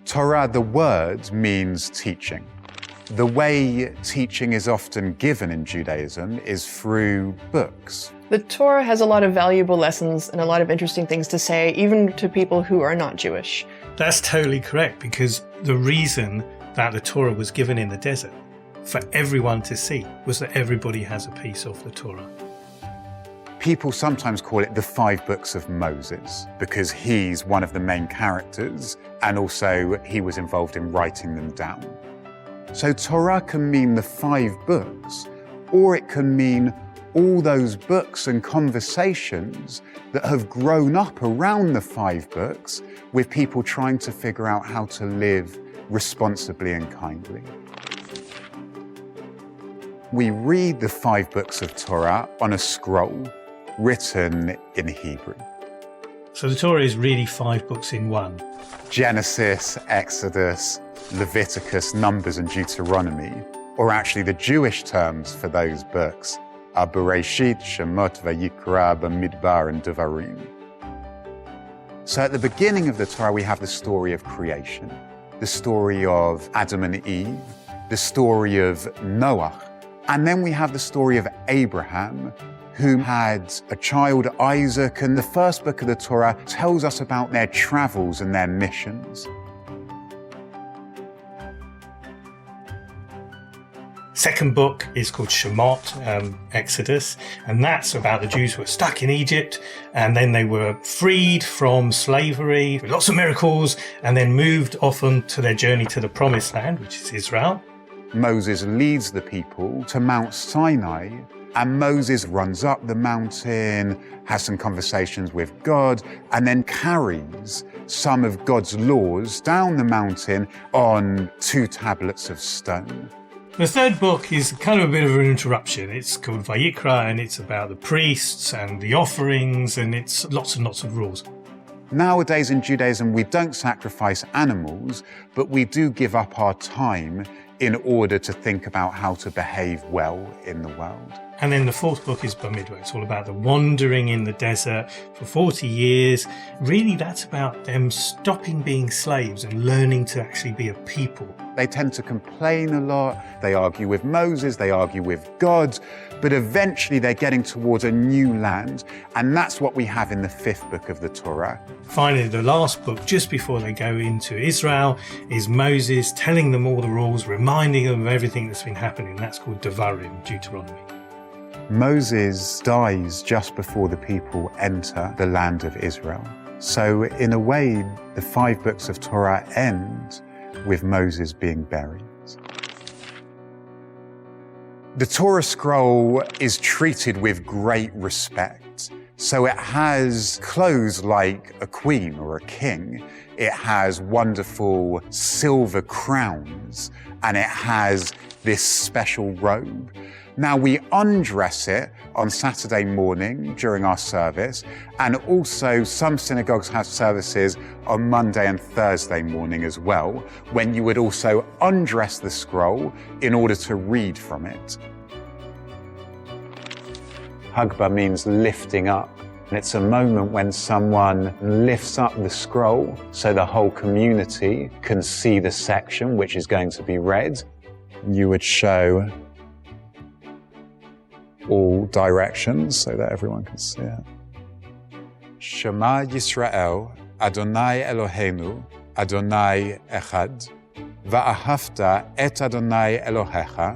Torah, the word, means teaching. The way teaching is often given in Judaism is through books. The Torah has a lot of valuable lessons and a lot of interesting things to say, even to people who are not Jewish. That's totally correct, because the reason that the Torah was given in the desert for everyone to see was that everybody has a piece of the Torah. People sometimes call it the 5 books of Moses because he's one of the main characters and also he was involved in writing them down. So Torah can mean the 5 books, or it can mean all those books and conversations that have grown up around the 5 books with people trying to figure out how to live responsibly and kindly. We read the 5 books of Torah on a scroll written in Hebrew. So the Torah is really 5 books in one. Genesis, Exodus, Leviticus, Numbers, and Deuteronomy, or actually the Jewish terms for those books, are Bereshit, Shemot, Vayikra, Bamidbar, and Devarim. So at the beginning of the Torah, we have the story of creation, the story of Adam and Eve, the story of Noah, and then we have the story of Abraham, who had a child, Isaac, and the first book of the Torah tells us about their travels and their missions. Second book is called Shemot, Exodus, and that's about the Jews who were stuck in Egypt, and then they were freed from slavery with lots of miracles, and then moved off on to their journey to the Promised Land, which is Israel. Moses leads the people to Mount Sinai, and Moses runs up the mountain, has some conversations with God, and then carries some of God's laws down the mountain on 2 tablets of stone. The third book is kind of a bit of an interruption. It's called Vayikra, and it's about the priests and the offerings, and it's lots and lots of rules. Nowadays in Judaism, we don't sacrifice animals, but we do give up our time in order to think about how to behave well in the world. And then the fourth book is Bamidbar. It's all about the wandering in the desert for 40 years. Really, that's about them stopping being slaves and learning to actually be a people. They tend to complain a lot. They argue with Moses, they argue with God, but eventually they're getting towards a new land. And that's what we have in the 5th book of the Torah. Finally, the last book, just before they go into Israel, is Moses telling them all the rules, reminding them of everything that's been happening. That's called Devarim, Deuteronomy. Moses dies just before the people enter the land of Israel. So in a way, the 5 books of Torah end with Moses being buried. The Torah scroll is treated with great respect. So it has clothes like a queen or a king. It has wonderful silver crowns, and it has this special robe. Now, we undress it on Saturday morning during our service, and also some synagogues have services on Monday and Thursday morning as well, when you would also undress the scroll in order to read from it. Hagba means lifting up, and it's a moment when someone lifts up the scroll so the whole community can see the section which is going to be read. You would show all directions so that everyone can see it. Shema Yisrael, Adonai Eloheinu, Adonai Echad, Va'ahavta et Adonai Elohecha,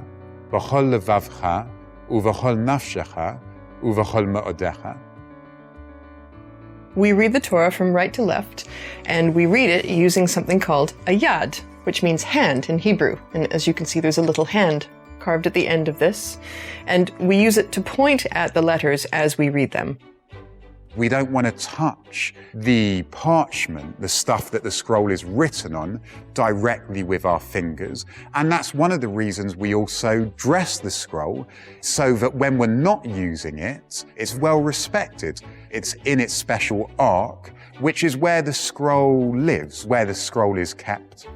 V'chol levavcha, Uv'chol nafshecha, Uv'chol me'odecha. We read the Torah from right to left, and we read it using something called a yad, which means hand in Hebrew. And as you can see, there's a little hand carved at the end of this, and we use it to point at the letters as we read them. We don't want to touch the parchment, the stuff that the scroll is written on, directly with our fingers. And that's one of the reasons we also dress the scroll, so that when we're not using it, it's well respected. It's in its special ark, which is where the scroll lives, where the scroll is kept.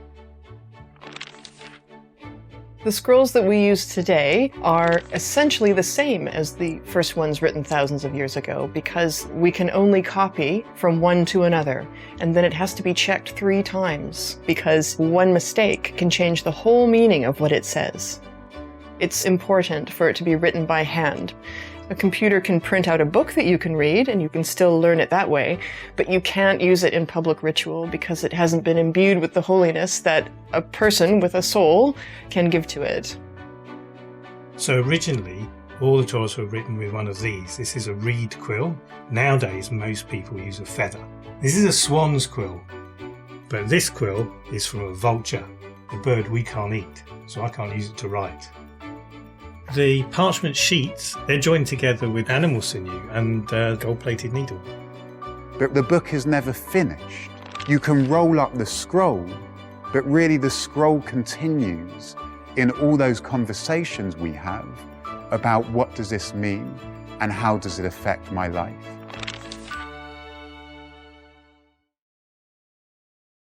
The scrolls that we use today are essentially the same as the first ones written thousands of years ago because we can only copy from one to another, and then it has to be checked 3 times because one mistake can change the whole meaning of what it says. It's important for it to be written by hand. A computer can print out a book that you can read, and you can still learn it that way, but you can't use it in public ritual because it hasn't been imbued with the holiness that a person with a soul can give to it. So originally, all the Torahs were written with one of these. This is a reed quill. Nowadays, most people use a feather. This is a swan's quill, but this quill is from a vulture, a bird we can't eat, so I can't use it to write. The parchment sheets, they're joined together with animal sinew and gold-plated needle. But the book is never finished. You can roll up the scroll, but really the scroll continues in all those conversations we have about what does this mean and how does it affect my life.